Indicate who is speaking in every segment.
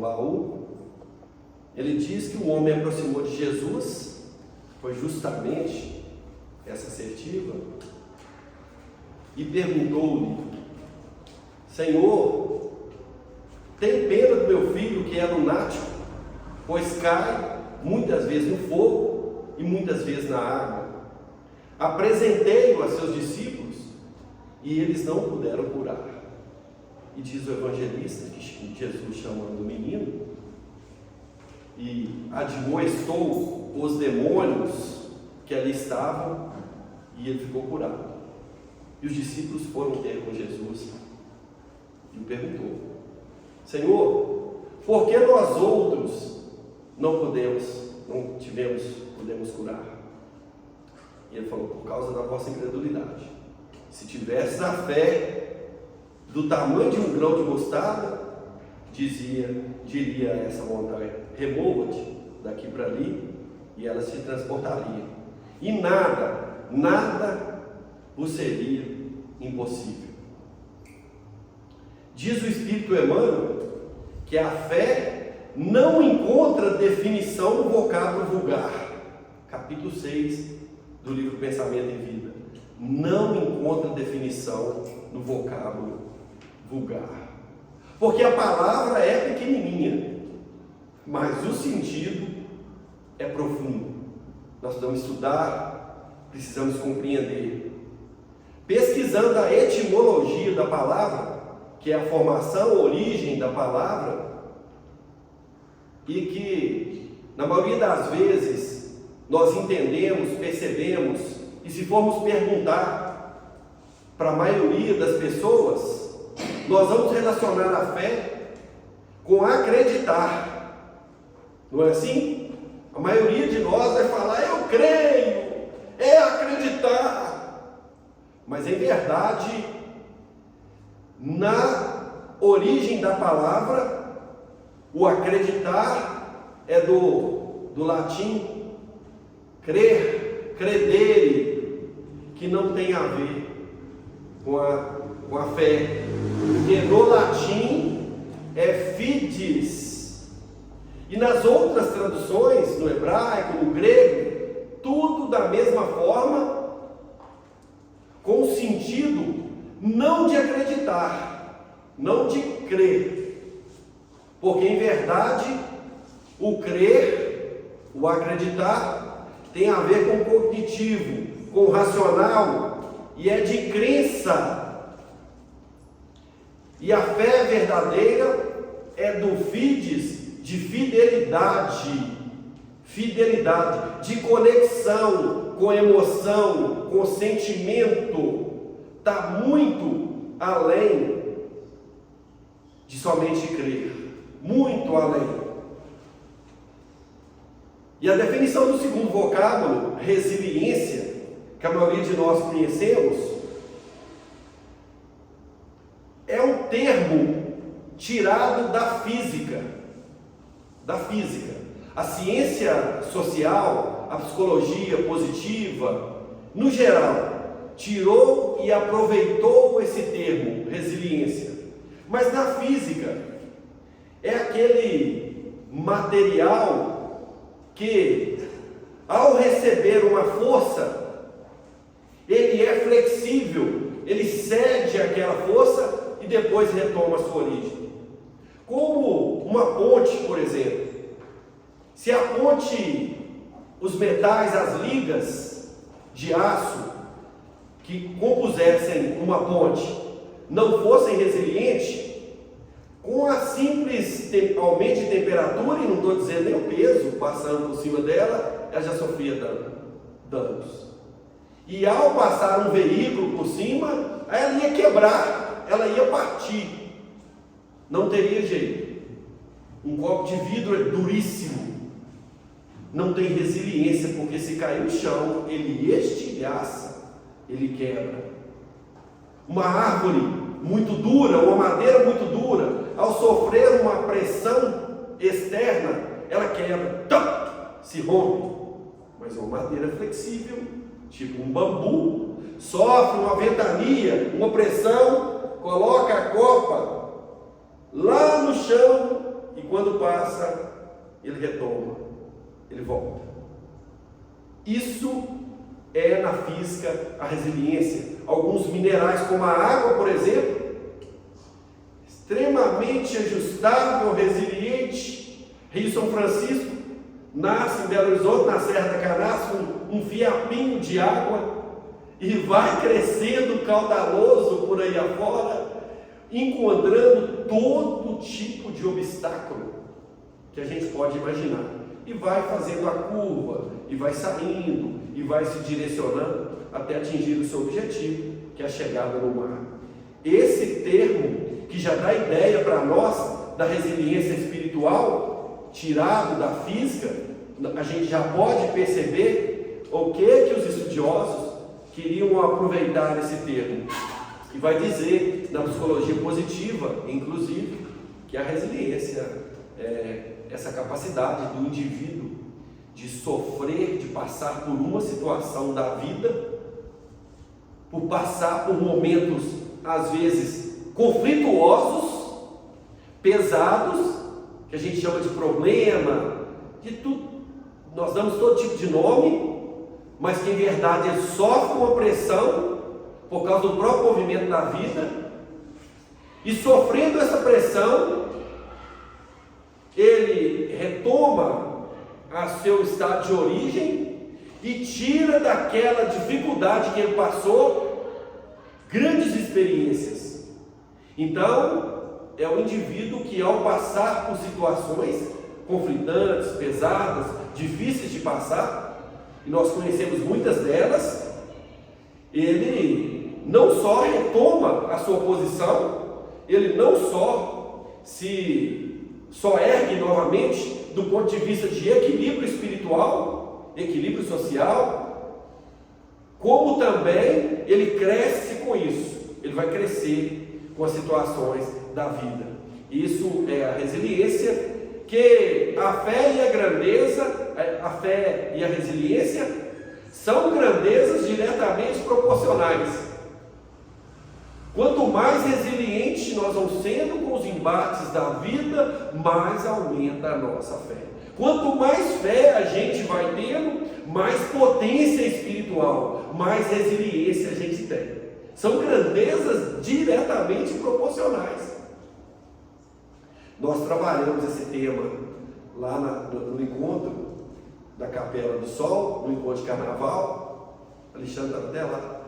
Speaker 1: baú, ele diz que o homem aproximou de Jesus, foi justamente essa assertiva, e perguntou-lhe: Senhor, tem pena do meu filho que é lunático, pois cai muitas vezes no fogo e muitas vezes na água. Apresentei-o a seus discípulos e eles não puderam curar. E diz o evangelista que Jesus, chamando o menino, e admoestou os demônios que ali estavam, e ele ficou curado. E os discípulos foram ter com Jesus e o perguntou: Senhor, por que nós outros não pudemos curar? E ele falou: por causa da vossa incredulidade. Se tivesse a fé do tamanho de um grão de mostarda, diria a essa montanha: remova-te daqui para ali, e ela se transportaria. E nada vos seria impossível. Diz o Espírito Emmanuel que a fé não encontra definição no vocábulo vulgar. Capítulo 6 do livro Pensamento em Vida. Não encontra definição no vocábulo vulgar. Porque a palavra é pequenininha, mas o sentido é profundo. Nós precisamos estudar, precisamos compreender. Pesquisando a etimologia da palavra, que é a formação, a origem da palavra, e que, na maioria das vezes, nós entendemos, percebemos, e se formos perguntar para a maioria das pessoas, nós vamos relacionar a fé com acreditar. Não é assim? A maioria de nós vai falar: eu creio, é acreditar. Mas em verdade, na origem da palavra, o acreditar é do latim crer, credere, que não tem a ver com a fé, porque no latim é fides, e nas outras traduções, no hebraico, no grego, tudo da mesma forma, com o sentido não de acreditar, não de crer, porque em verdade o crer, o acreditar, tem a ver com o cognitivo, com o racional, e é de crença. E a fé verdadeira é do fides, de fidelidade, de conexão com emoção, com sentimento. Está muito além de somente crer, muito além. E a definição do segundo vocábulo, resiliência, que a maioria de nós conhecemos, é um termo tirado da física. A ciência social, a psicologia positiva, no geral, tirou e aproveitou esse termo, resiliência. Mas na física, é aquele material que, ao receber uma força, ele é flexível, ele cede àquela força e depois retoma a sua origem. Como uma ponte, por exemplo. Se a ponte, os metais, as ligas de aço que compusessem uma ponte não fossem resilientes, com a simples aumento de temperatura, e não estou dizendo nem o peso, passando por cima dela, ela já sofria danos. E ao passar um veículo por cima, ela ia quebrar, ela ia partir. Não teria jeito. Um copo de vidro é duríssimo. Não tem resiliência, porque se cair no chão, ele estilhaça, ele quebra. Uma árvore muito dura, uma madeira muito dura, ao sofrer uma pressão externa, ela quebra, se rompe. Mas uma madeira flexível, tipo um bambu, sofre uma ventania, uma pressão, coloca a copa lá no chão e quando passa, ele retoma, ele volta. Isso é na física a resiliência. Alguns minerais, como a água, por exemplo, extremamente ajustável, resiliente. Rio São Francisco nasce em Belo Horizonte, na Serra da Canastra, um fiapinho de água, e vai crescendo caudaloso por aí afora, encontrando todo tipo de obstáculo que a gente pode imaginar, e vai fazendo a curva, e vai saindo, e vai se direcionando até atingir o seu objetivo, que é a chegada no mar. Esse termo, que já dá ideia para nós da resiliência espiritual, tirado da física, a gente já pode perceber o que os estudiosos queriam aproveitar esse termo. E vai dizer na psicologia positiva, inclusive, que a resiliência é essa capacidade do indivíduo de sofrer, de passar por uma situação da vida, por passar por momentos, às vezes, conflituosos, pesados, que a gente chama de problema, de tudo. Nós damos todo tipo de nome, mas que em verdade ele sofre uma pressão por causa do próprio movimento da vida, e sofrendo essa pressão, ele retoma a seu estado de origem e tira daquela dificuldade que ele passou grandes experiências. Então, é o indivíduo que, ao passar por situações conflitantes, pesadas, difíceis de passar, e nós conhecemos muitas delas, ele não só retoma a sua posição, ele não só ergue novamente do ponto de vista de equilíbrio espiritual, equilíbrio social, como também ele cresce com isso. Ele vai crescer com as situações da vida. Isso é a resiliência, que a fé e a grandeza, a fé e a resiliência são grandezas diretamente proporcionais. Quanto mais resiliente nós vamos sendo com os embates da vida, mais aumenta a nossa fé. Quanto mais fé a gente vai tendo, mais potência espiritual, mais resiliência a gente tem. São grandezas diretamente proporcionais. Nós trabalhamos esse tema lá no encontro da Capela do Sol, no encontro de carnaval. Alexandre estava até lá.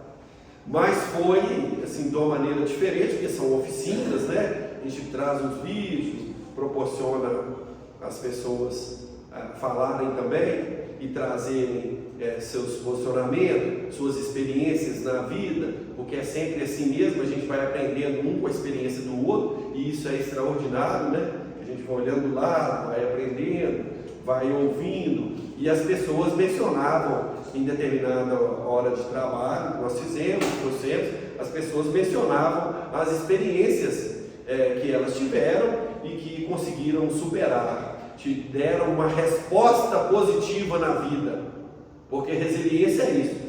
Speaker 1: Mas foi assim de uma maneira diferente, porque são oficinas, né? A gente traz os vídeos, proporciona as pessoas falarem também e trazerem seus posicionamentos, suas experiências na vida, porque é sempre assim mesmo, a gente vai aprendendo um com a experiência do outro, e isso é extraordinário, né? A gente vai olhando do lado, vai aprendendo, vai ouvindo, e as pessoas mencionavam em determinada hora de trabalho que nós fizemos, as pessoas mencionavam as experiências que elas tiveram e que conseguiram superar, deram uma resposta positiva na vida, porque resiliência é isso.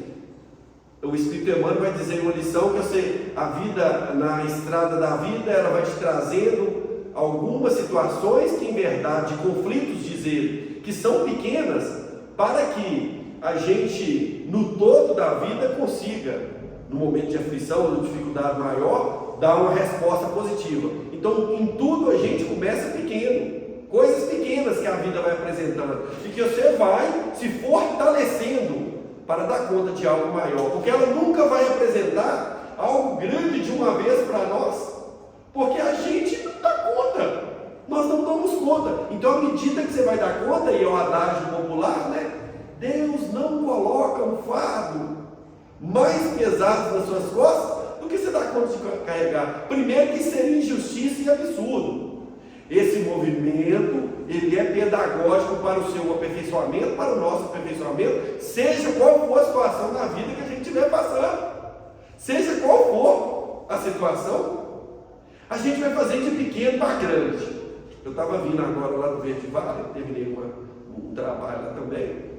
Speaker 1: O Espírito Emmanuel vai dizer em uma lição que a vida, na estrada da vida, ela vai te trazendo algumas situações que em verdade, conflitos, dizer que são pequenas, para que a gente, no todo da vida, consiga, no momento de aflição ou de dificuldade maior, dar uma resposta positiva. Então, em tudo a gente começa pequeno, coisas pequenas que a vida vai apresentando, e que você vai se fortalecendo para dar conta de algo maior, porque ela nunca vai apresentar algo grande de uma vez para nós, porque a gente não dá conta, nós não damos conta. Então, à medida que você vai dar conta, e é o adágio popular, né? Deus não coloca um fardo mais pesado nas suas costas do que você dá conta de carregar. Primeiro, que seria injustiça e absurdo. Esse movimento, ele é pedagógico para o seu aperfeiçoamento, para o nosso aperfeiçoamento, seja qual for a situação da vida que a gente estiver passando, seja qual for a situação, a gente vai fazer de pequeno para grande. Eu estava vindo agora lá do Verde Vale, terminei um trabalho lá também,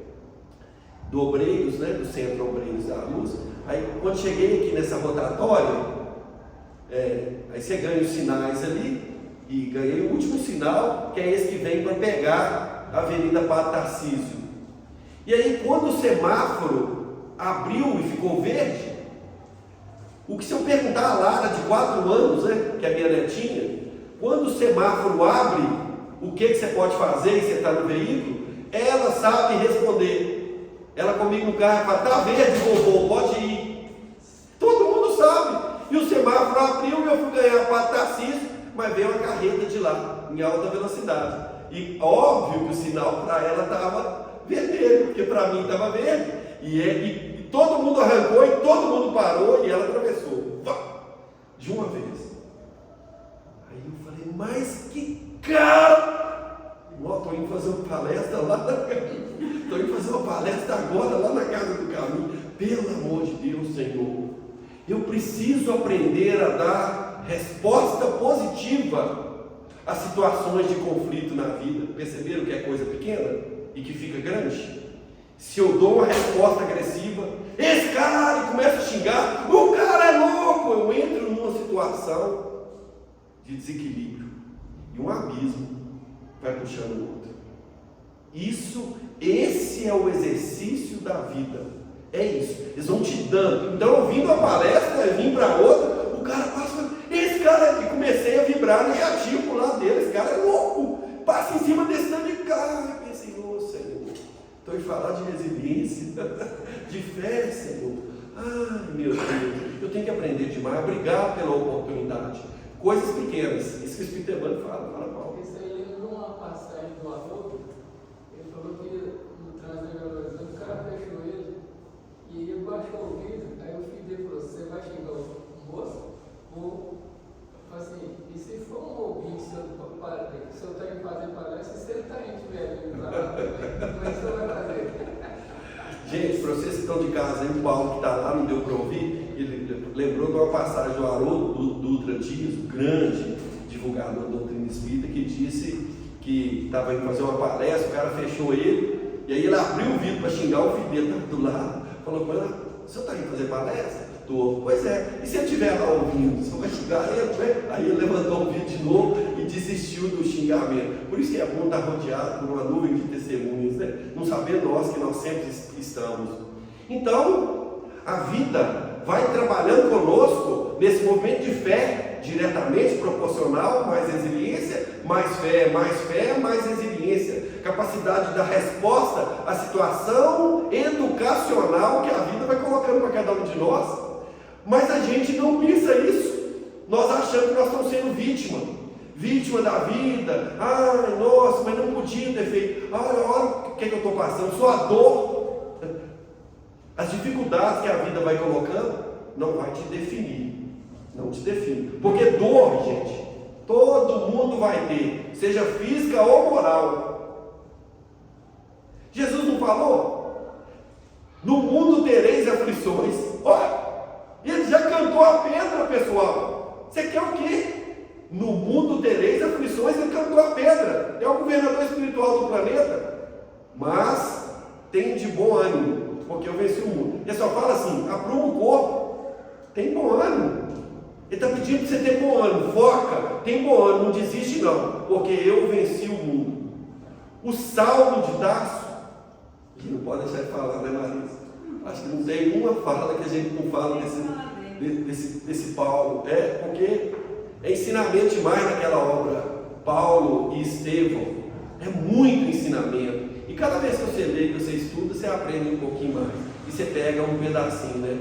Speaker 1: do Obreiros, né, do Centro Obreiros da Luz. Aí quando cheguei aqui nessa rotatória, aí você ganha os sinais ali, e ganhei o último sinal, que é esse que vem para pegar a Avenida Padre Tarcísio. E aí, quando o semáforo abriu e ficou verde, o que se eu perguntar a Lara, de 4 anos, né, que é a minha netinha, quando o semáforo abre, o que você pode fazer e você está no veículo, ela sabe responder. Ela comigo no carro fala: tá verde, vovô, pode ir. Todo mundo sabe. E o semáforo abriu e eu fui ganhar para Tarcísio, mas veio uma carreta de lá, em alta velocidade. E óbvio que o sinal para ela estava vermelho, porque para mim estava verde. E todo mundo arrancou e todo mundo parou e ela atravessou. De uma vez. Aí eu falei: mas que cara! Estou indo fazer uma palestra lá na casa. Estou indo fazer uma palestra agora lá na casa do caminho. Pelo amor de Deus, Senhor, eu preciso aprender a dar resposta positiva a situações de conflito na vida. Perceberam que é coisa pequena e que fica grande? Se eu dou uma resposta agressiva, esse cara, e começa a xingar, o cara é louco, eu entro numa situação de desequilíbrio e um abismo vai puxando o outro. Esse é o exercício da vida. É isso, eles vão te dando. Então, eu vim da palestra, eu vim para outra, o cara passa e fala: esse cara, e comecei a vibrar negativo pro lado dele, esse cara é louco, passa em cima desse tanto de cara. Eu pensei: ô Senhor, estou a falar de resiliência, de fé, Senhor. Ai meu Deus, eu tenho que aprender demais. Obrigado pela oportunidade. Coisas pequenas, isso que o Espírito Emmanuel fala, Paulo.
Speaker 2: Isso aí lembrou uma passagem do Haroldo. Ele falou que no Transneurologia o cara fechou ele e ele baixou o vidro. Aí o filho dele falou: você vai xingar o moço? Ou assim, e se for um ouvinte, se eu estou indo fazer palestra, se ele está indo velho, como é que você vai fazer?
Speaker 1: Gente, para vocês que estão de casa, aí, o Paulo que está lá, não deu para ouvir, ele lembrou de uma passagem do Haroldo Dutra Dias, o grande divulgador da doutrina espírita, que disse que estava indo fazer uma palestra, o cara fechou ele, e aí ele abriu o vidro para xingar o filho dele, estava do lado, falou para ele: o senhor está indo fazer palestra? Tô. Pois é, e se ele estiver lá ouvindo, você vai xingar ele, né? Aí ele levantou o vídeo de novo e desistiu do xingamento. Por isso que é bom estar rodeado por uma nuvem de testemunhas, né? Não saber nós que nós sempre estamos. Então, a vida vai trabalhando conosco nesse movimento de fé, diretamente proporcional, mais resiliência, mais fé, mais resiliência. Capacidade da resposta à situação educacional que a vida vai colocando para cada um de nós. Mas a gente não pensa isso. Nós achamos que nós estamos sendo vítima da vida. Ai, nossa, mas não podia ter feito. Olha o que eu estou passando, só a dor. As dificuldades que a vida vai colocando não vai te definir. Não te define. Porque dor, gente, todo mundo vai ter, seja física ou moral. Jesus não falou? No mundo tereis aflições. Olha, ele já cantou a pedra, pessoal. Você quer o quê? No mundo tereis aflições, ele cantou a pedra. É o governador espiritual do planeta. Mas tem de bom ânimo, porque eu venci o mundo. Ele só fala assim: apruma o corpo. Tem bom ânimo. Ele está pedindo para você ter bom ânimo. Foca, tem bom ânimo, não desiste não, porque eu venci o mundo. O Saulo de Tarso, que não pode deixar de falar, né, Marisa? Acho que não tem uma fala que a gente não fala desse Paulo. É porque é ensinamento demais naquela obra. Paulo e Estevão. É muito ensinamento. E cada vez que você lê, que você estuda, você aprende um pouquinho mais. E você pega um pedacinho, né?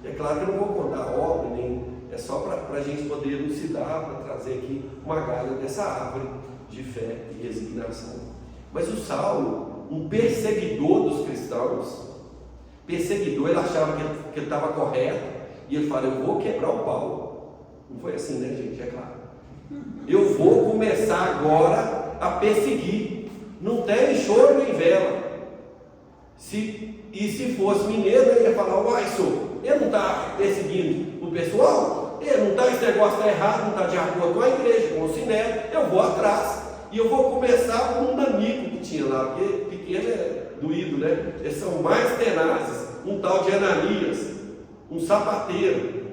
Speaker 1: É claro que eu não vou contar a obra, nem... É só para a gente poder elucidar, para trazer aqui uma galha dessa árvore de fé e resignação. Mas o Saulo, um perseguidor dos cristãos, ele achava que ele estava correto, e ele fala: eu vou quebrar o Paulo. Não foi assim, né, gente? É claro. Eu vou começar agora a perseguir. Não tem choro nem vela. Se fosse mineiro, ele ia falar: uai, senhor, ele não está perseguindo o pessoal? Ele não está, esse negócio está errado, não está de acordo com a igreja, com o sinédrio. Eu vou atrás. E eu vou começar com um nanico que tinha lá, porque pequeno é doído, né? Eles são mais tenazes. Um tal de Ananias, um sapateiro.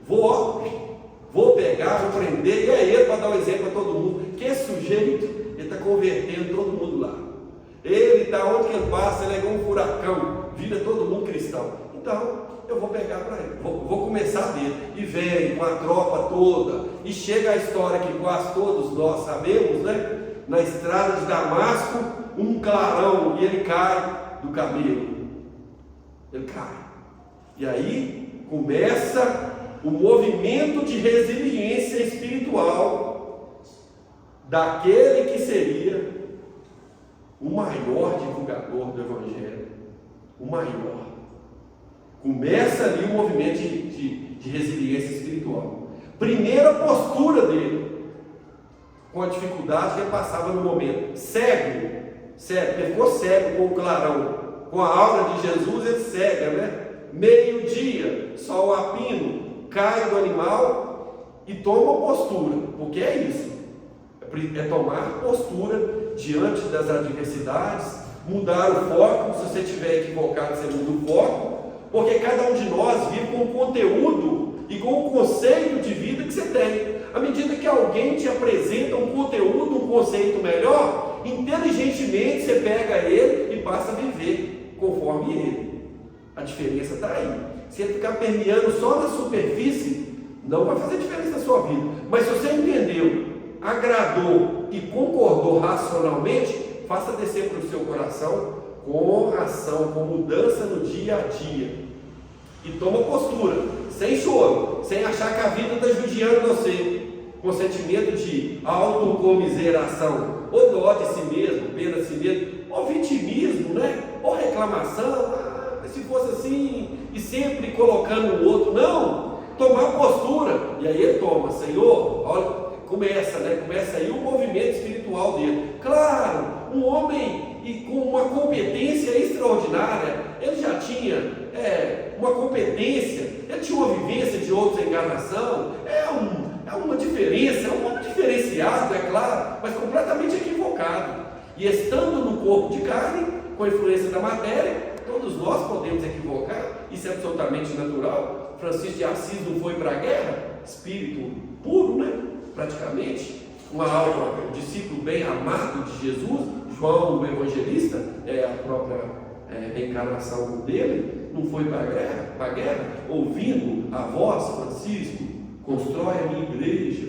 Speaker 1: Vou vou pegar, vou prender, e é ele para dar um exemplo para todo mundo, que esse sujeito, ele está convertendo todo mundo lá. Ele está onde que ele passa, ele é igual um furacão, vira todo mundo cristão. Então, eu vou pegar para ele, vou começar dele. E vem com a tropa toda, e chega a história que quase todos nós sabemos, né? Na estrada de Damasco, um clarão, e ele cai do camelo. Ele cai. E aí começa o movimento de resiliência espiritual daquele que seria o maior divulgador do Evangelho. O maior. Começa ali o movimento de resiliência espiritual. Primeira postura dele, com a dificuldade que ele passava no momento. Cego, ele ficou cego com o clarão, com a aura de Jesus, ele cega, né? Meio-dia, sol a pino, cai do animal e toma postura, porque é isso, é tomar postura diante das adversidades, mudar o foco. Se você estiver equivocado, você muda o foco, porque cada um de nós vive com o conteúdo e com o conceito de vida que você tem. À medida que alguém te apresenta um conteúdo, um conceito melhor, inteligentemente você pega ele e passa a viver conforme ele. A diferença está aí. Se ele ficar permeando só na superfície, não vai fazer diferença na sua vida. Mas se você entendeu, agradou e concordou racionalmente, faça descer para o seu coração com ação, com mudança no dia a dia. E toma postura, sem choro, sem achar que a vida está judiando você, com sentimento de autocomiseração, ou dó de si mesmo, pena de si mesmo, ou vitimismo, né? Ou reclamação, se fosse assim, e sempre colocando o outro. Não, tomar postura. E aí ele toma, Senhor, olha, começa aí o movimento espiritual dele. Claro, um homem e com uma competência extraordinária, ele já tinha uma competência, ele tinha uma vivência de outra encarnação, é uma diferença, é um homem diferenciado, é claro, mas completamente equivocado. E estando no corpo de carne, com a influência da matéria, todos nós podemos equivocar, isso é absolutamente natural. Francisco de Assis não foi para a guerra, espírito puro, né? Praticamente, um discípulo bem amado de Jesus. João, o evangelista, é a própria reencarnação dele, não foi para a guerra, ouvindo a voz, Francisco, constrói a minha igreja,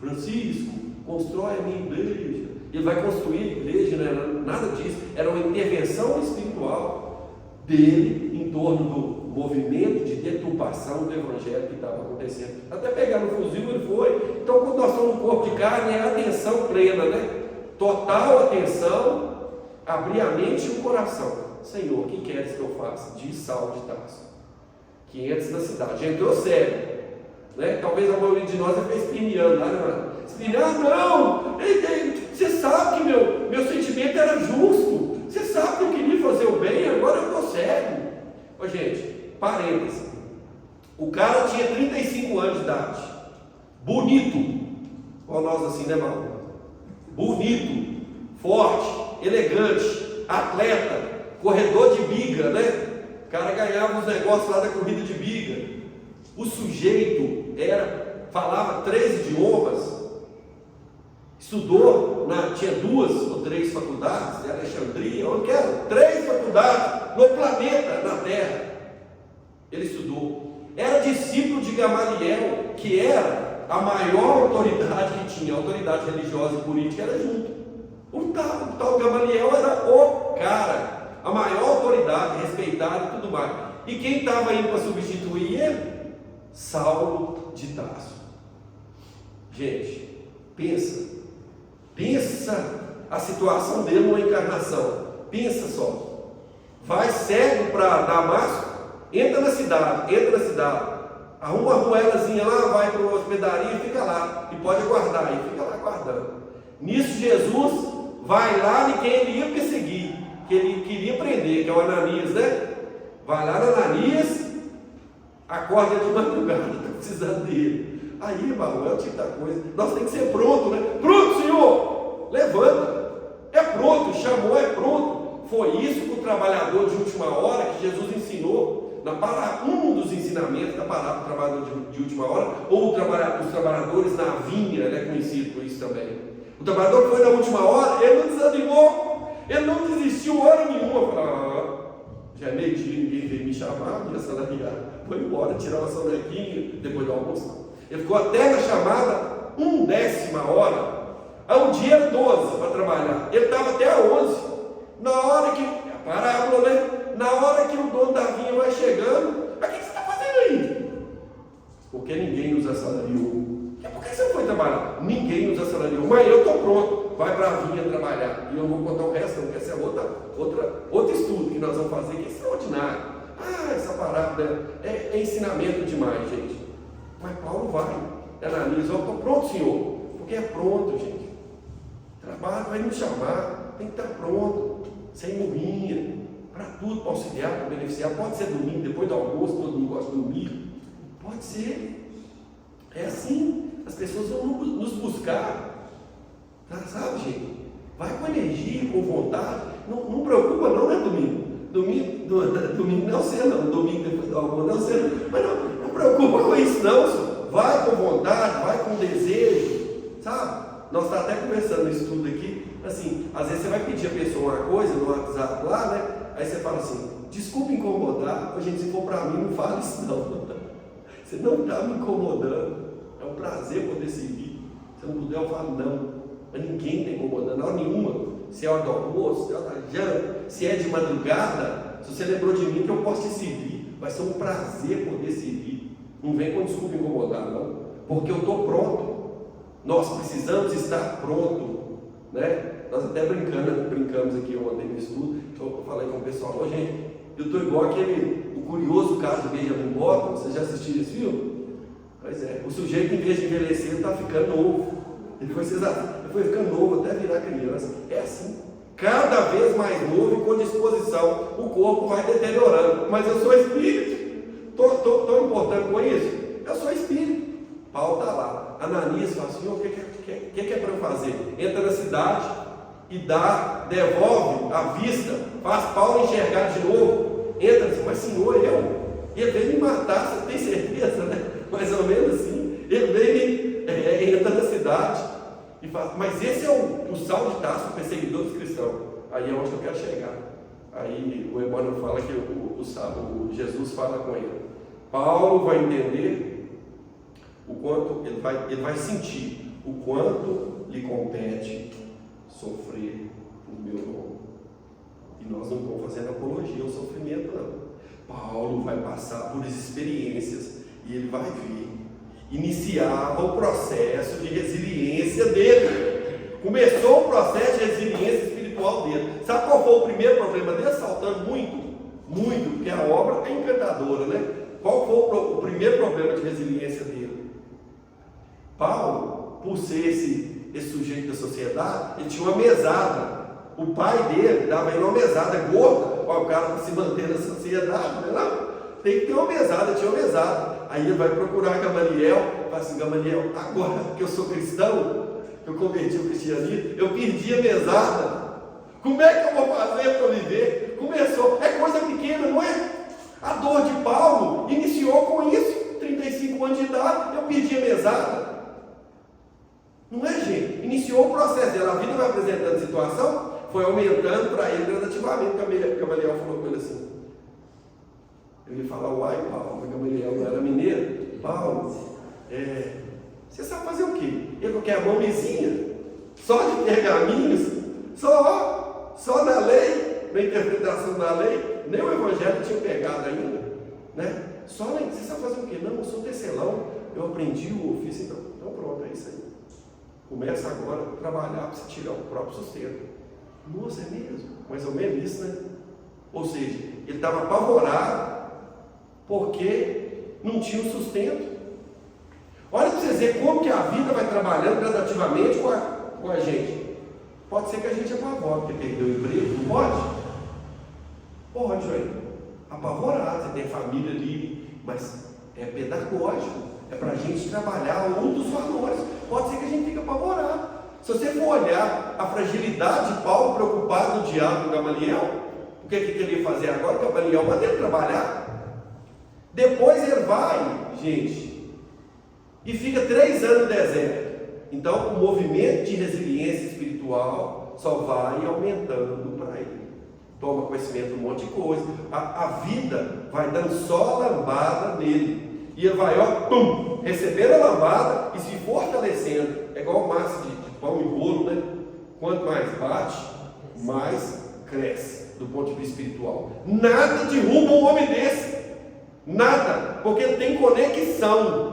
Speaker 1: Francisco, constrói a minha igreja. Ele vai construir a igreja, não era nada disso, era uma intervenção espiritual dele em torno do movimento de deturpação do evangelho que estava acontecendo. Até pegar no fuzil ele foi. Então, quando nós estamos no corpo de carne, é atenção plena, né? Total atenção, abrir a mente e o coração. Senhor, o que queres que eu faça? Diz Saulo de Tarso, 500 na cidade, já entrou sério, né? Talvez a maioria de nós já fez espinhando lá, né? Não, você sabe que meu sentimento era justo, você sabe que eu queria fazer o bem, agora eu estou cego. Ô, gente, parênteses, o cara tinha 35 anos de idade, bonito, igual nós assim, né, Mauro? Bonito, forte, elegante, atleta, corredor de biga, né? O cara ganhava os negócios lá da corrida de biga. O sujeito falava 3 idiomas, estudou, tinha 2 ou 3 faculdades, em Alexandria, onde que era? 3 faculdades no planeta, na Terra. Ele estudou. Era discípulo de Gamaliel, que era a maior autoridade que tinha, a autoridade religiosa e política era junto. O tal Gamaliel era o cara, a maior autoridade, respeitado e tudo mais. E quem estava indo para substituir ele? Saulo de Tarso. Gente, pensa a situação dele numa encarnação. Pensa só, vai cego para Damasco, entra na cidade, arruma uma ruelazinha lá, vai para uma hospedaria e fica lá, e pode aguardar, e fica lá aguardando. Nisso Jesus vai lá de quem ele ia perseguir, que ele queria prender, que é o Ananias, né? Vai lá no Ananias, acorda de madrugada, está precisando dele. Aí, irmão, é o tipo da coisa, nós temos que ser pronto, né? Pronto, Senhor! Levanta! É pronto, chamou, é pronto. Foi isso que o trabalhador de última hora que Jesus ensinou. um dos ensinamentos da palavra do trabalhador de última hora, ou os trabalhadores na vinha, ele é conhecido por isso também. O trabalhador que foi na última hora, ele não desanimou, ele não desistiu hora nenhuma. Já é meio-dia, ninguém veio me chamar, me assalariar, foi embora, tirar uma sonequinha depois do almoço. Ele ficou até na chamada 1/10 hora. Aí o dia era 12 para trabalhar, ele estava até a 11. Na hora que, é a parábola, né? Na hora que o dono da vinha vai chegando, mas o que você está fazendo aí? Porque ninguém nos assalariou. Por que você não foi trabalhar? Ninguém nos assalariou. Mas eu estou pronto, vai para a vinha trabalhar. E eu vou contar o resto, porque esse é outro estudo que nós vamos fazer, que é extraordinário. Essa parábola é ensinamento demais, gente. Mas Paulo vai. Ananias, eu estou pronto, Senhor. Porque é pronto, gente. Trabalho vai nos chamar, tem que estar pronto, sem murrinha, para tudo, para auxiliar, para beneficiar. Pode ser domingo, depois do almoço, todo mundo gosta de domingo. Pode ser. É assim, as pessoas vão nos buscar. Sabe, gente? Vai com energia, com vontade. Não preocupa não, né, domingo? Domingo não sei não, domingo depois do almoço não sei não. Mas não preocupa com isso não, senhor. Vai com vontade, vai com desejo, sabe? Nós estamos até conversando isso tudo aqui, assim, às vezes você vai pedir a pessoa uma coisa no WhatsApp lá, né? Aí você fala assim, desculpa incomodar, gente, se for para mim, não fala isso não. Você não está me incomodando, é um prazer poder servir. Se não puder, eu falo não, mas ninguém está incomodando, na hora nenhuma. Se é hora do almoço, se é hora da janta, se é de madrugada, se você lembrou de mim que eu posso te servir, vai ser um prazer poder servir. Não vem com desculpa incomodar, não, porque eu estou pronto. Nós precisamos estar pronto, né? Nós até brincamos aqui ontem no estudo. Eu falei com o pessoal, gente, eu estou igual o curioso caso de Benjamin Button. Vocês já assistiram esse filme? Pois é, o sujeito, em vez de envelhecer, está ficando novo. Ele foi ficando novo até virar criança. É assim, cada vez mais novo e com disposição. O corpo vai deteriorando, mas eu sou espírito. Estou importando com isso? Eu sou espírito. Paulo está lá. Ananias fala assim, o que é para eu fazer? Entra na cidade e devolve a vista, faz Paulo enxergar de novo. Entra assim, mas Senhor, ele veio me matar, você tem certeza, né? Mais ou menos assim. Ele veio entra na cidade e faz, mas esse é o Saulo de Tarso, o perseguidor dos cristãos. Aí é onde eu quero chegar. Aí o Emmanuel fala que o Jesus fala com ele. Paulo vai entender o quanto ele vai sentir o quanto lhe compete sofrer por meu nome. E nós não estamos fazendo apologia ao sofrimento, não. Paulo vai passar por experiências e ele vai ver. Iniciava o processo de resiliência dele. Começou o processo de resiliência espiritual dele. Sabe qual foi o primeiro problema dele? Saltando muito, porque a obra é encantadora, né? Qual foi o primeiro problema de resiliência dele? Paulo, por ser esse sujeito da sociedade, ele tinha uma mesada. O pai dele dava ele uma mesada gorda, para o cara para se manter na sociedade, não? Tem que ter uma mesada, tinha uma mesada. Aí ele vai procurar Gamaliel, fala assim, Gamaliel, agora que eu sou cristão, eu converti o cristianismo, eu perdi a mesada. Como é que eu vou fazer para viver? Começou, é coisa pequena, não é? A dor de Paulo iniciou com isso, 35 anos de idade, eu perdi a mesada. Não é, gente? Iniciou o processo dela, a vida vai apresentando situação, foi aumentando para ele gradativamente. Gamaliel falou com ele assim. Eu ia falar, uai, Paulo, mas Gamaliel não era mineiro. Paulo, você sabe fazer o quê? Ele quer a mão lisinha, só de pergaminhos, só na lei, na interpretação da lei, nem o evangelho tinha pegado ainda, né? Você sabe fazer o quê? Não, eu sou tecelão, eu aprendi o ofício, então pronto, é isso aí. Começa agora a trabalhar para você tirar o próprio sustento. Nossa, é mesmo? Mais ou menos isso, né? Ou seja, ele estava apavorado porque não tinha um sustento. Olha para vocês verem como que a vida vai trabalhando gradativamente com a gente. Pode ser que a gente apavore porque perdeu o emprego, não pode? Pode, velho. Apavorado, você tem família ali, mas é pedagógico. É para a gente trabalhar um dos valores. Pode ser que a gente fique apavorado. Se você for olhar a fragilidade de Paulo, preocupado no diabo do Gamaliel, o que ele ia fazer agora? Gamaliel mandou ele trabalhar. Depois ele vai, gente, e fica 3 anos no deserto. Então o movimento de resiliência espiritual só vai aumentando para ele. Toma conhecimento de um monte de coisa. A vida vai dando só lambada nele. E ele vai, ó, pum, recebendo a lambada e se fortalecendo. É igual massa de pão e bolo, né? Quanto mais bate, mais cresce do ponto de vista espiritual. Nada derruba um homem desse. Nada. Porque ele tem conexão.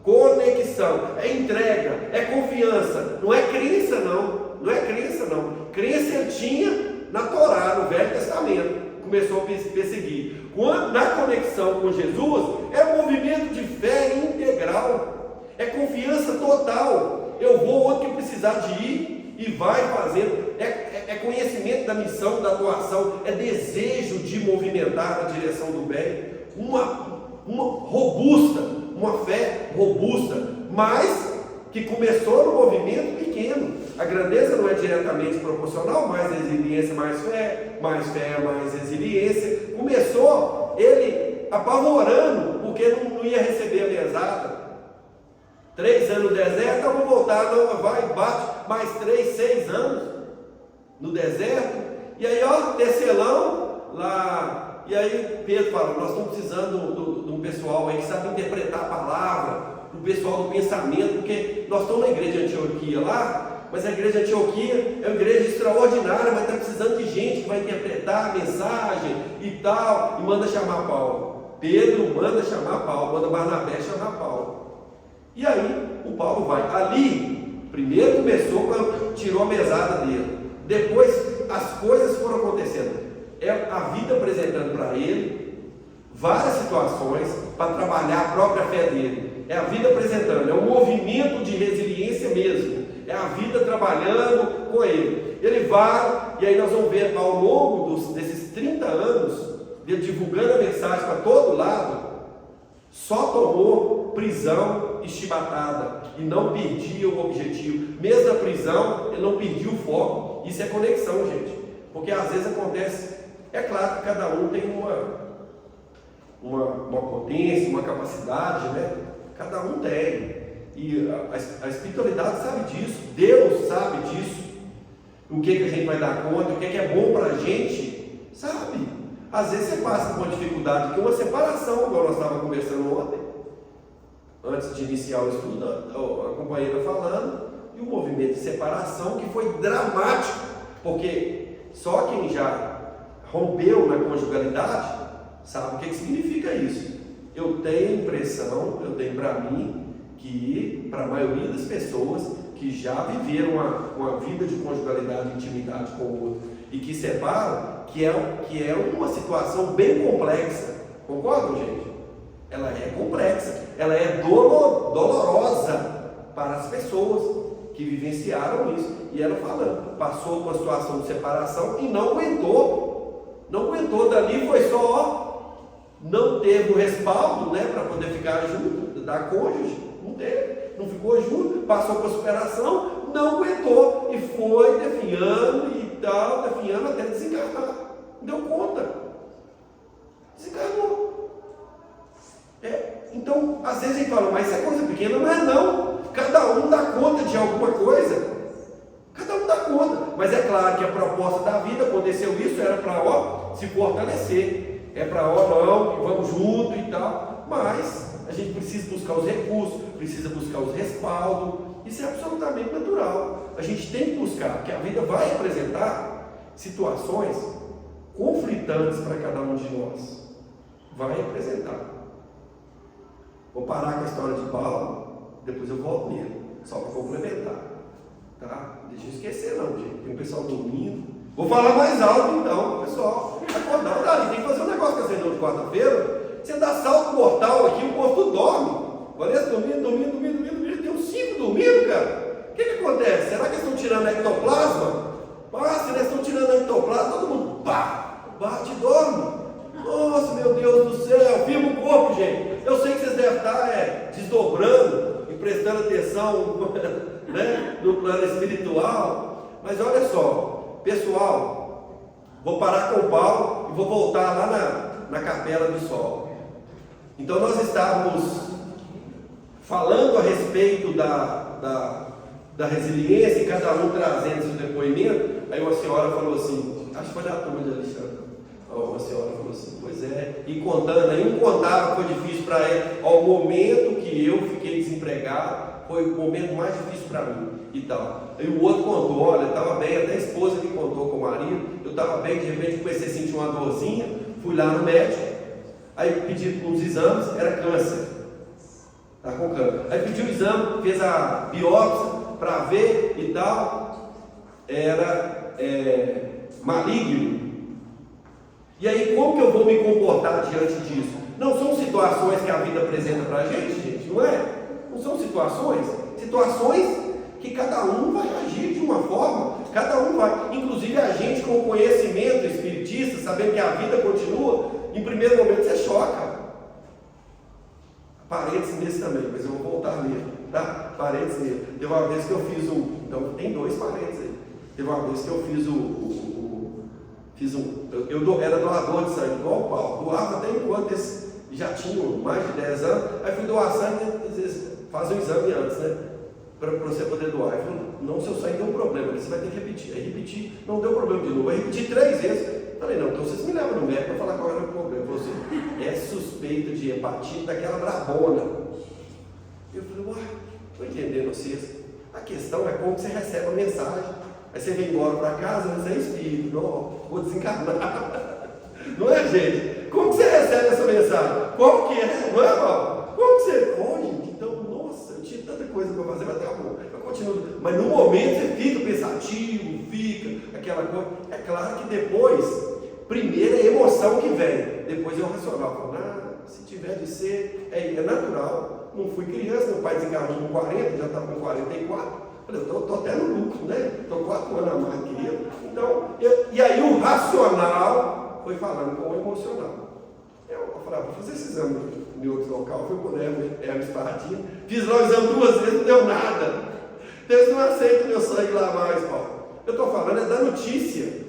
Speaker 1: Conexão. É entrega. É confiança. Não é crença, não. Não é crença, não. Crença ele tinha na Torá, no Velho Testamento. Começou a perseguir. Quando, na conexão com Jesus, é um movimento de fé integral. É confiança total. Eu vou onde que precisar de ir e vai fazendo. É conhecimento da missão, da atuação. É desejo de movimentar na direção do bem. Uma robusta, uma fé robusta, mas que começou no movimento pequeno. A grandeza não é diretamente proporcional, mais resiliência, mais fé, mais resiliência. Começou ele apavorando, porque não ia receber a mesada. 3 anos no deserto, eu vou voltar, não, vai, bate, mais 3, 6 anos no deserto. E aí, ó, tecelão lá. E aí Pedro fala, nós estamos precisando de um pessoal aí que sabe interpretar a palavra, do pessoal do pensamento, porque nós estamos na igreja de Antioquia lá, mas a igreja de Antioquia é uma igreja extraordinária, mas está precisando de gente que vai interpretar a mensagem e tal, e manda chamar Paulo. Pedro manda chamar Paulo, manda Barnabé chamar Paulo. E aí o Paulo vai. Ali, primeiro começou quando tirou a mesada dele. Depois as coisas foram acontecendo. É a vida apresentando para ele várias situações para trabalhar a própria fé dele. É a vida apresentando, é um movimento de resiliência mesmo. É a vida trabalhando com ele. Ele vai, e aí nós vamos ver ao longo desses 30 anos, dele divulgando a mensagem para todo lado, só tomou prisão e chibatada e não perdia o objetivo. Mesmo na prisão, ele não perdia o foco. Isso é conexão, gente. Porque às vezes acontece, é claro que cada um tem uma potência, uma capacidade, né? Cada um tem. E a espiritualidade sabe disso, Deus sabe disso. O que a gente vai dar conta, o que é bom para a gente, sabe? Às vezes você passa por uma dificuldade, que é uma separação, igual nós estávamos conversando ontem, antes de iniciar o estudo, a companheira falando, e o movimento de separação que foi dramático, porque só quem já rompeu na conjugalidade sabe o que significa isso. Eu tenho a impressão, eu tenho para mim, que para a maioria das pessoas que já viveram uma vida de conjugalidade e intimidade com o outro e que separam, que é uma situação bem complexa. Concordam, gente? Ela é complexa, ela é dolorosa para as pessoas que vivenciaram isso. E ela falando, passou por uma situação de separação e não aguentou. Não aguentou, dali foi só, não teve o respaldo, né, para poder ficar junto da cônjuge. Não teve, não ficou junto, passou por superação, não aguentou e foi definhando e tal, definhando até desencarnar. Não deu conta, desencarnou. Então, às vezes a gente fala, mas isso é coisa pequena, não é não. Cada um dá conta de alguma coisa, cada um dá conta. Mas é claro que a proposta da vida, aconteceu isso, era para se fortalecer, é para não, vamos junto e tal, mas a gente precisa buscar os recursos, precisa buscar os respaldos. Isso é absolutamente natural. A gente tem que buscar, porque a vida vai apresentar situações conflitantes para cada um de nós. Vai apresentar. Vou parar com a história de Paulo, depois eu volto nele, só para complementar. Tá? Não deixa eu esquecer não, gente. Tem um pessoal dormindo. Vou falar mais alto então, pessoal. Acordar dali, tem que fazer um negócio com a reunião de quarta-feira. Você dá salto mortal aqui, o povo dorme. Olha, dormindo. Tem uns 5 dormindo, cara. O que acontece? Será que eles estão tirando ectoplasma? Se eles estão tirando ectoplasma, todo mundo bate e dorme. Nossa, meu Deus do céu, firma o corpo, gente. Eu sei que vocês devem estar desdobrando e prestando atenção né, no plano espiritual. Mas olha só, pessoal, vou parar com o Paulo e vou voltar lá na Capela do Sol. Então nós estávamos falando a respeito da resiliência, e cada um trazendo seu depoimento. Aí uma senhora falou assim, acho que foi da turma de Alexandre, uma senhora falou assim, pois é, e contando, aí um contava que foi difícil para ele, ao momento que eu fiquei desempregado, foi o momento mais difícil para mim, e tal. Aí o outro contou, olha, eu estava bem, até a esposa que contou com o marido, eu estava bem, de repente comecei a sentir uma dorzinha, fui lá no médico, aí pedi uns exames, era câncer, tá com câncer. Aí pediu o exame, fez a biópsia para ver e tal, era maligno. E aí como que eu vou me comportar diante disso? Não são situações que a vida apresenta para a gente, não é? Não são situações que cada um vai agir de uma forma, cada um vai, inclusive a gente com conhecimento espiritista, sabendo que a vida continua, em primeiro momento você choca. Parênteses nesse também, mas eu vou voltar nele, tá? Parênteses nele. Teve uma vez que eu fiz então tem dois parênteses aí. Teve uma vez que eu era doador de sangue, igual o Paulo, doava até enquanto eles já tinham mais de 10 anos, aí fui doar sangue, às vezes faz um exame antes, né? Para você poder doar. Ele falou, não, seu sangue deu um problema, você vai ter que repetir. Aí repeti, não deu problema de novo, aí repeti 3 vezes. Falei, não, então vocês me levam no médico para falar qual era o problema. Ele falou assim, é suspeita de hepatite daquela brabona. Eu falei, uai, estou entendendo vocês. A questão é como você recebe a mensagem. Aí você vem embora para casa, você é espírito, não, vou desencarnar. Não é, gente? Como que você recebe essa mensagem? Como que é? Não é, Paulo? Como que você... gente, então, nossa, eu tinha tanta coisa para fazer, mas tá bom, eu continuo. Mas no momento você fica pensativo, fica aquela coisa. É claro que depois, primeiro é a emoção que vem, depois é o racional. Se tiver de ser, é natural. Não fui criança, meu pai desencarnou com 40, já estava com 44. Falei, eu estou até no lucro, né? Estou 4 anos a mais que ele. Então, e aí o racional foi falando com o emocional. Eu falava, vou fazer esse exame em outro local, fui por Hermes Pardinho, fiz lá o exame 2 vezes, não deu nada. Deus não aceita meu sangue lá mais, Paulo. Eu estou falando é da notícia,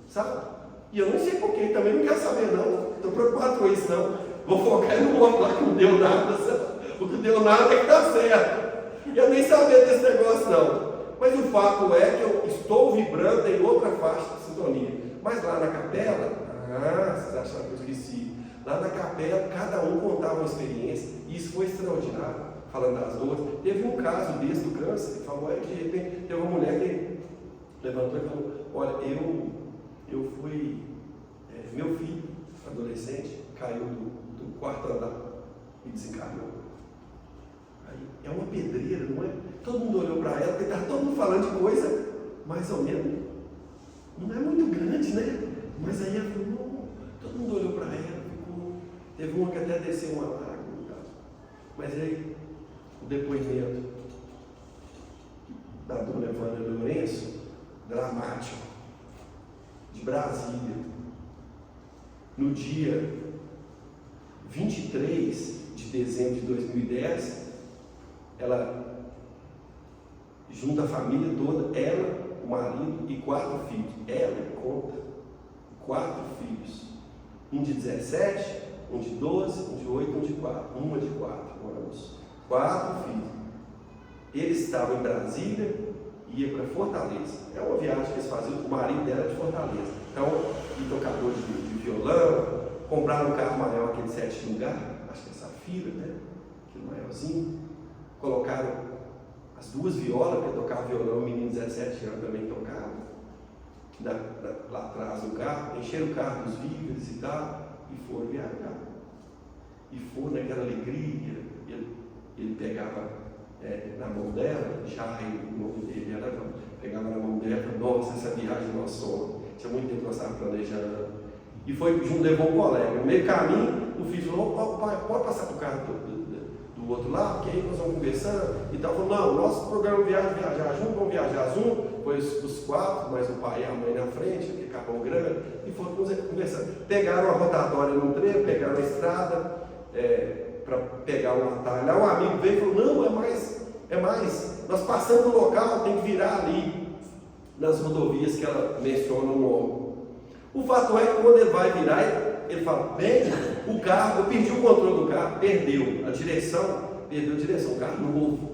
Speaker 1: sabe? E eu não sei porquê, também não quero saber não, estou preocupado com isso não. Vou focar no outro lá que não deu nada, sabe? O que deu nada é que está certo. E eu nem sabia desse negócio não. Mas o fato é que eu estou vibrando em outra faixa de sintonia. Mas lá na capela, vocês acharam que eu esqueci. Lá na capela, cada um contava uma experiência, e isso foi extraordinário, falando das dores. Teve um caso desse do câncer, que falou, de repente, teve uma mulher que levantou e falou, olha, eu fui, meu filho, adolescente, caiu do 4º andar e desencarnou. Aí, é uma pedreira, não é? Todo mundo olhou para ela, porque estava todo mundo falando de coisa, mais ou menos, não é muito grande, né? Mas aí ela falou, não, todo mundo olhou para ela, teve uma que até desceu uma lágrima, mas aí o depoimento da dona Evânia Lourenço, dramático, de Brasília, no dia 23 de dezembro de 2010, ela junta a família toda, ela, o marido e 4 filhos. Ela conta 4 filhos, um de 17, um de 12, um de 8, um de 4, uma de 4 anos, 4 filhos. Eles estavam em Brasília e ia para Fortaleza. É uma viagem que eles faziam, o marido dela é de Fortaleza. Então, e tocador de violão, compraram um carro maior, aquele 7 lugar, acho que é Safira, né? Aquele maiorzinho. Colocaram as 2 violas, para tocar violão, o menino de 17 anos também tocava lá atrás do carro, encheram o carro dos víveres e tal, e foram viajar. E foram naquela alegria, ele pegava na mão dela, já o nome dele era, pegava na mão dela, nossa, essa viagem é nosso sonho, tinha muito tempo que nós estávamos planejando. E foi junto, levou um colega. No meio caminho, o filho falou, pai, pode passar para o carro do outro lado, porque aí nós vamos conversando e tal. Falou, não, nosso programa é viajar junto, vamos viajar junto. Foi os 4, mais o pai e a mãe na frente, que acabou grande, e foram conversando. Pegaram a rotatória no treino, pegaram a estrada para pegar um atalho. Lá um amigo veio e falou, não, é mais, nós passamos no local, tem que virar ali, nas rodovias que ela menciona o nome. O fato é que quando ele vai virar, ele fala, bem, o carro, eu perdi o controle do carro, perdeu a direção, o carro novo,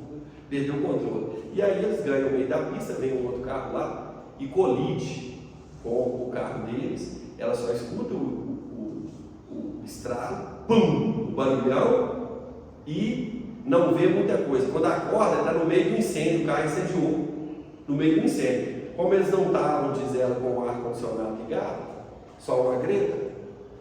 Speaker 1: perdeu o controle. E aí eles ganham o meio da pista, vem um outro carro lá e colide com o carro deles, ela só escuta o estralo, pum, o barulhão e não vê muita coisa. Quando acorda, está no meio do incêndio, o carro incendiou, no meio do incêndio. Como eles não estavam, diz ela, com o ar-condicionado ligado, só uma greta,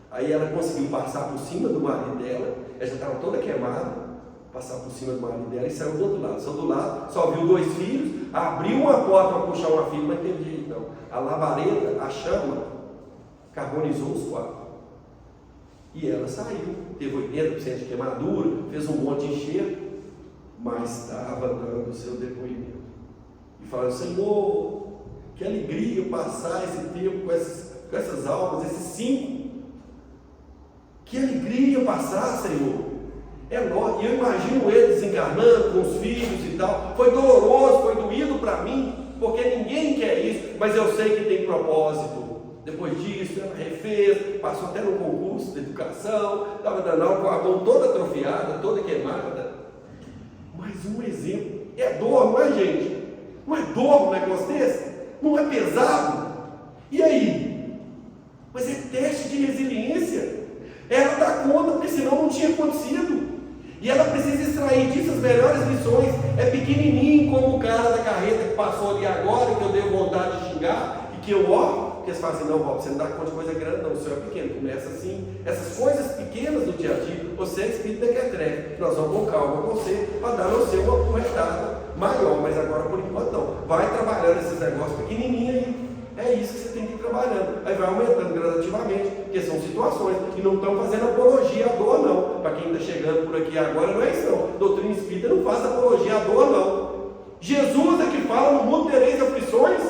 Speaker 1: aí ela conseguiu passar por cima do marido dela, ela já estava toda queimada, passar por cima do marido dela e saiu do outro lado. Saiu do lado, só viu 2 filhos, abriu uma porta para puxar uma filha, mas não teve jeito não. A labareda, a chama, carbonizou os 4. E ela saiu, teve 80% de queimadura, fez um monte de enxerto, mas estava dando o seu depoimento. E falando, Senhor, que alegria passar esse tempo com essas almas, esses 5. Que alegria passar, Senhor. É nóis. E eu imagino ele desencarnando com os filhos e tal. Foi doloroso, foi doído para mim, porque ninguém quer isso, mas eu sei que tem propósito. Depois disso, ela refez, passou até no concurso de educação, estava dando aula com a mão toda atrofiada, toda queimada. Mais um exemplo. É dor, não é, gente? Não é dor um negócio desse? Não é pesado? E aí? Mas é teste de resiliência. Ela dá conta, porque senão não tinha acontecido. E ela precisa extrair disso as melhores lições. É pequenininho como o cara da carreta que passou ali agora, que eu dei vontade de xingar, e que eu ó, porque eles falam assim, não, Bob, você não dá conta de coisa grande não, o senhor é pequeno. Começa assim, essas coisas pequenas do dia a dia, você é espírito mequetrefe, nós vamos com calma com você, para dar no seu uma retada maior, mas agora por enquanto não. Vai trabalhando esses negócios pequenininhos aí. É isso que você tem que ir trabalhando. Aí vai aumentando gradativamente, porque são situações que não estão fazendo apologia à dor, não. Para quem está chegando por aqui agora, não é isso não. Doutrina espírita não faz apologia à dor, não. Jesus é que fala, no mundo tereis aflições.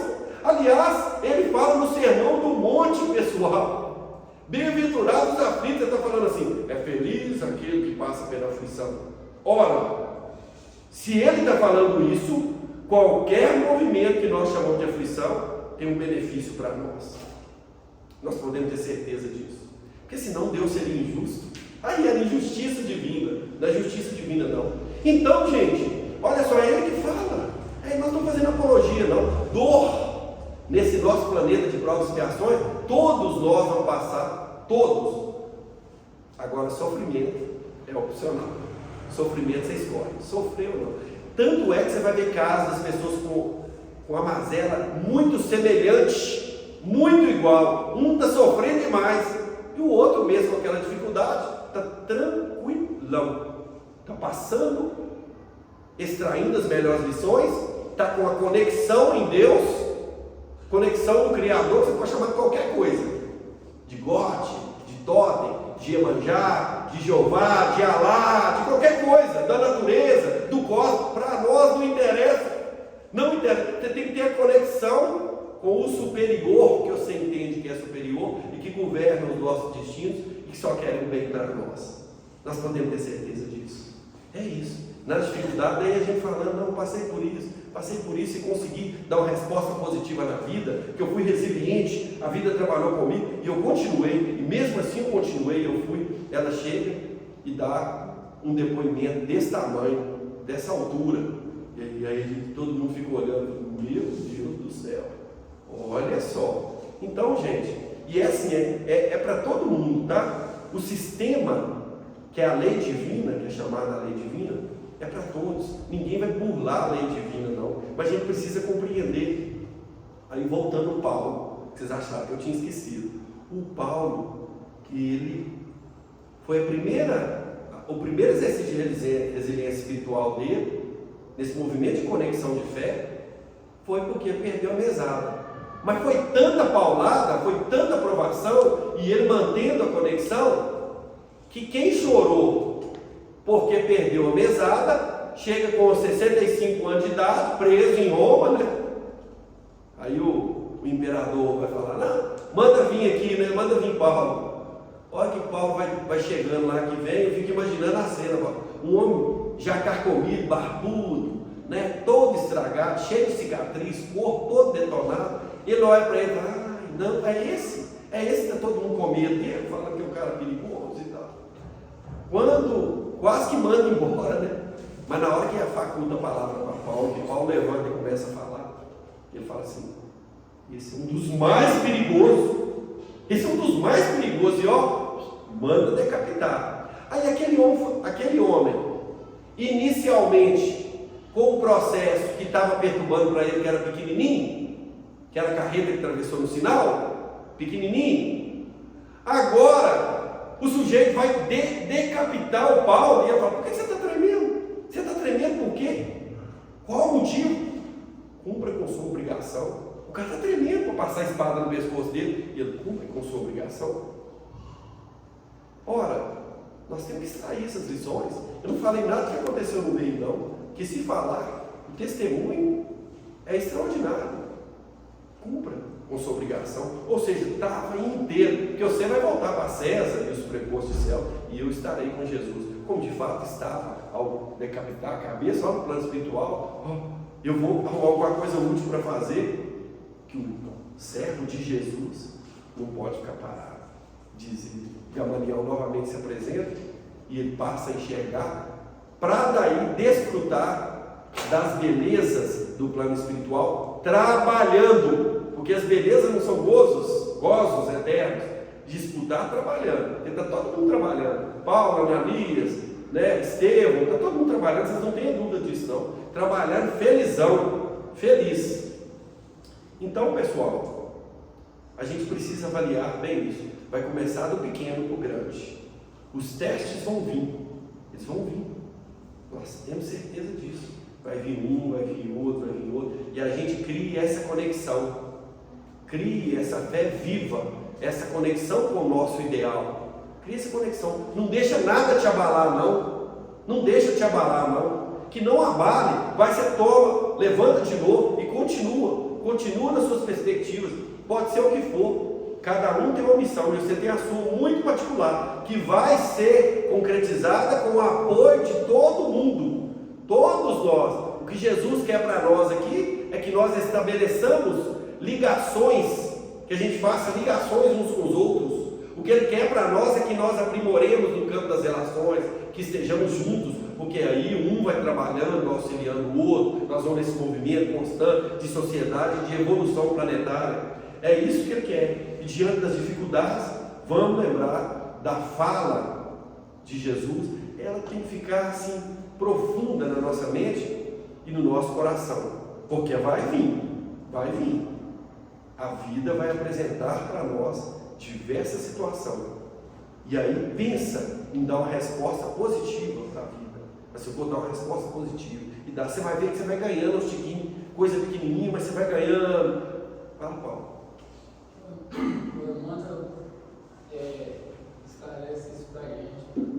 Speaker 1: Aliás, ele fala no Sermão do Monte, pessoal. Bem-aventurados os aflitos, ele está falando assim, é feliz aquele que passa pela aflição. Ora, se ele está falando isso, qualquer movimento que nós chamamos de aflição, tem um benefício para nós. Nós podemos ter certeza disso. Porque senão Deus seria injusto. Aí era injustiça divina. Não é justiça divina não. Então, gente, olha só, é ele que fala. Nós não estamos fazendo apologia não. Dor nesse nosso planeta de provas e expiações, todos nós vamos passar. Todos. Agora, sofrimento é opcional. Sofrimento você escolhe. Sofreu ou não. Tanto é que você vai ver casos das pessoas com a mazela muito semelhante, muito igual. Um está sofrendo demais e o outro mesmo com aquela dificuldade está tranquilão, está passando, extraindo as melhores lições, está com a conexão em Deus, conexão no Criador, você pode chamar de qualquer coisa, de God, de Totem, de Iemanjá, de Jeová, de Alá, de qualquer coisa, da natureza, do cosmos. Para nós não interessa. Não interessa, você tem que ter a conexão com o superior, que você entende que é superior e que governa os nossos destinos e que só querem o bem para nós. Nós podemos ter certeza disso. É isso. Na dificuldade, daí a gente falando, não, passei por isso e consegui dar uma resposta positiva na vida, que eu fui resiliente, a vida trabalhou comigo e eu continuei, e mesmo assim eu continuei, eu fui. Ela chega e dá um depoimento desse tamanho, dessa altura. E aí todo mundo fica olhando, meu Deus do céu, olha só. Então, gente, e é assim, é para todo mundo, tá? O sistema, que é a lei divina, que é chamada a lei divina, é para todos. Ninguém vai burlar a lei divina, não. Mas a gente precisa compreender. Aí voltando ao Paulo, que vocês acharam que eu tinha esquecido. O Paulo, que ele foi o primeiro exercício de resiliência espiritual dele, nesse movimento de conexão de fé, foi porque perdeu a mesada. Mas foi tanta paulada, foi tanta provação, e ele mantendo a conexão, que quem chorou porque perdeu a mesada, chega com 65 anos de idade, preso em Roma, né? Aí o imperador vai falar, não, manda vir aqui, né? Manda vir Paulo. Olha que Paulo vai chegando lá que vem, eu fico imaginando a cena, um homem já carcomido, barbudo, né? Todo estragado, cheio de cicatriz, corpo todo detonado. Ele olha para ele e fala, não, é esse. É esse que está todo mundo com medo dele, falando que é um cara perigoso e tal. Quando quase que manda embora, né? Mas na hora que faculta a palavra para Paulo, que Paulo levanta e começa a falar, ele fala assim: esse é um dos mais perigosos. Esse é um dos mais perigosos. E ó, manda decapitar. Aí aquele homem, inicialmente, com o processo que estava perturbando para ele, que era pequenininho, que era a carreta que atravessou no sinal, pequenininho, agora o sujeito vai decapitar o Paulo. E ele fala: por que você está tremendo? Você está tremendo por quê? Qual o motivo? Cumpra com sua obrigação. O cara está tremendo para passar a espada no pescoço dele, e ele cumpre com sua obrigação. Ora, nós temos que extrair essas lições. Eu não falei nada que aconteceu no meio, não. Porque se falar, o testemunho é extraordinário. Cumpra com sua obrigação. Ou seja, estava inteiro. Porque você vai voltar para César e os prepostos do céu, e eu estarei com Jesus. Como de fato estava ao decapitar a cabeça, lá no plano espiritual. Eu vou arrumar alguma coisa útil para fazer. Que o servo de Jesus não pode ficar parado. Diz Gamaliel novamente se apresenta e ele passa a enxergar para daí desfrutar das belezas do plano espiritual, trabalhando, porque as belezas não são gozos eternos, disputar trabalhando, porque está todo mundo trabalhando. Paulo, Ananias, né, Estevão, está todo mundo trabalhando, vocês não tenham dúvida disso não, trabalhando feliz. Então, pessoal, a gente precisa avaliar bem isso. Vai começar do pequeno para o grande. Os testes vão vir. Eles vão vir. Nós temos certeza disso. Vai vir um, vai vir outro, vai vir outro. E a gente cria essa conexão. Crie essa fé viva. Essa conexão com o nosso ideal. Crie essa conexão. Não deixa nada te abalar, não. Não deixa te abalar, não. Que não abale. Vai ser toma, levanta de novo e continua. Continua nas suas perspectivas, pode ser o que for, cada um tem uma missão, e você tem a sua muito particular, que vai ser concretizada com o apoio de todo mundo, todos nós. O que Jesus quer para nós aqui é que nós estabeleçamos ligações, que a gente faça ligações uns com os outros. O que Ele quer para nós é que nós aprimoremos no campo das relações, que estejamos juntos, porque aí um vai trabalhando, auxiliando o outro, nós vamos nesse movimento constante de sociedade, de evolução planetária. É isso que Ele quer. E diante das dificuldades, vamos lembrar da fala de Jesus. Ela tem que ficar assim, profunda na nossa mente e no nosso coração, porque vai vir. A vida vai apresentar para nós diversas situações. E aí pensa em dar uma resposta positiva para a vida. Mas se eu for dar uma resposta positiva e dar, você vai ver que você vai ganhando aos tiquinhos, coisa pequenininha, mas você vai ganhando. Fala, Paulo.
Speaker 2: O Emmanuel esclarece isso para a gente.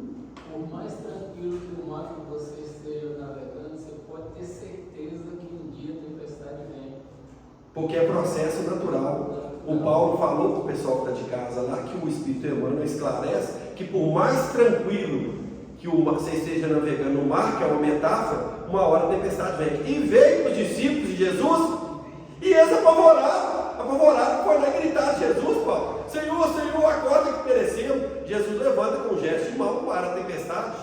Speaker 2: Por mais tranquilo que o mar que você esteja navegando, você pode ter certeza que um dia a tempestade vem.
Speaker 1: Porque é processo natural. O Paulo falou para o pessoal que está de casa lá, que o Espírito Emmanuel esclarece que por mais tranquilo que você esteja navegando no mar, que é uma metáfora, uma hora a tempestade vem. E veio os discípulos de Jesus, e eles apavorados, foi lá gritar de Jesus, Paulo: Senhor, acorda que perecemos. Jesus levanta com um gesto de mão para a tempestade.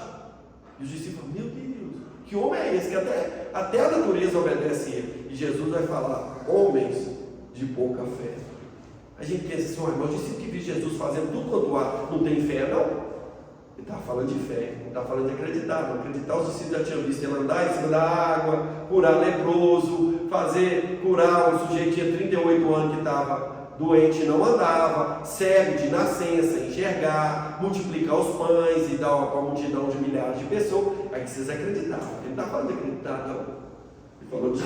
Speaker 1: E os discípulos: meu Deus, que homem é esse que até a natureza obedece a ele? E Jesus vai falar: homens de pouca fé. A gente pensa assim: mas o discípulo que viu Jesus fazendo tudo quanto há, não tem fé, não? Ele estava falando de fé, ele estava falando de acreditar. Não acreditar, os discípulos já tinham visto ele andar em cima da água, curar leproso, curar um sujeito que tinha 38 anos que estava doente e não andava, cego de nascença, enxergar, multiplicar os pães e dar para uma multidão de milhares de pessoas. Aí vocês acreditavam. Ele não estava falando de acreditar, não. Ele falou de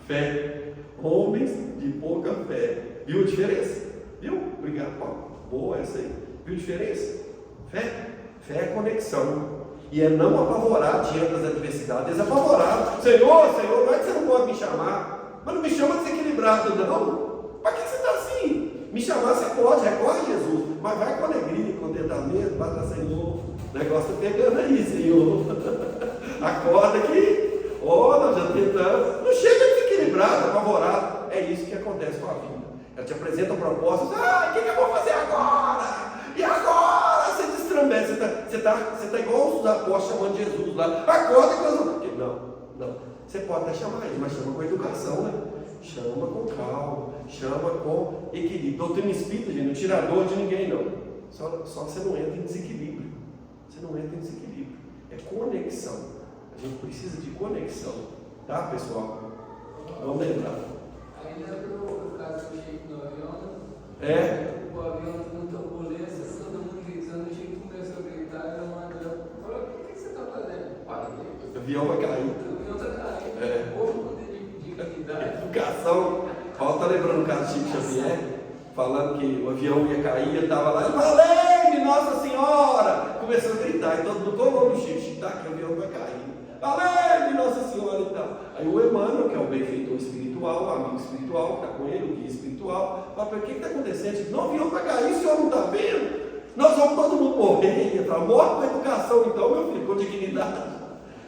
Speaker 1: fé. Homens de pouca fé. Viu a diferença? Viu? Obrigado, Paulo. Boa essa aí. Viu a diferença? Fé é conexão. E é não apavorar diante das adversidades. Desapavorar. Senhor, não é que você não pode me chamar. Mas não me chama desequilibrado, não. Para que você está assim? Me chamar você pode, recorre a Jesus. Mas vai com alegria, contentamento, bata, Senhor. O negócio está pegando aí, Senhor. Acorda aqui. Nós já tentamos. Não chega desequilibrado, apavorado. É isso que acontece com a vida. Ela te apresenta propostas. O que eu vou fazer agora? E agora? Você destrambece. Você tá igual os apóstolos chamando Jesus lá. Acorda que nós vamos. Não. Você pode até chamar ele, mas chama com educação, né? Chama com calma, chama com equilíbrio. Doutrina espírita, gente, não tira dor de ninguém, não. Só você não entra em desequilíbrio. Você não entra em desequilíbrio. É conexão. A gente precisa de conexão. Tá, pessoal? Vamos lembrar.
Speaker 2: Aí lembra o caso do Chico no avião,
Speaker 1: né?
Speaker 2: O avião com turbulência, todo mundo gritando, o Chico começou a gritar, e a mãe falou: o que você está fazendo?
Speaker 1: O avião vai cair.
Speaker 2: O avião está caindo. O povo de dignidade.
Speaker 1: Educação. Paulo está lembrando o caso de Chico Xavier, falando que o avião ia cair, ele estava lá, valei-me, Nossa Senhora! Começou a gritar, e todo mundo colou no Chico, tá, que o avião vai cair. Valei-me, Nossa Senhora e tal. Aí o Emmanuel, que é o benfeitor espiritual, o amigo espiritual, que está com ele, o guia espiritual, fala: o que está acontecendo? Ele disse: não, o avião vai cair, o senhor não está vendo? Nós vamos todo mundo morrer. Ele fala: morre com educação então, meu filho, com dignidade.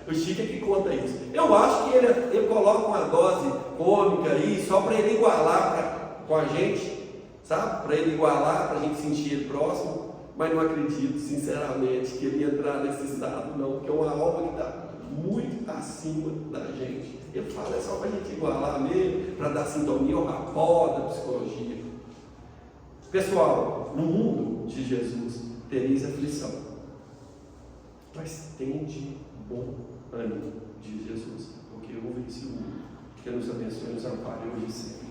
Speaker 1: O Chico é que conta isso. Eu acho que ele coloca uma dose cômica aí, só para ele igualar com a gente, sabe? Para ele igualar, para a gente sentir ele próximo, mas não acredito, sinceramente, que ele ia entrar nesse estado, não, porque é uma alma que está muito acima da gente. Ele fala: é só para a gente igualar mesmo, para dar sintonia ao rapó da psicologia. Pessoal, no mundo de Jesus tereis aflição, mas tende bom ânimo de Jesus, porque eu venci o mundo. Que nos abençoe e nos ampare hoje e sempre.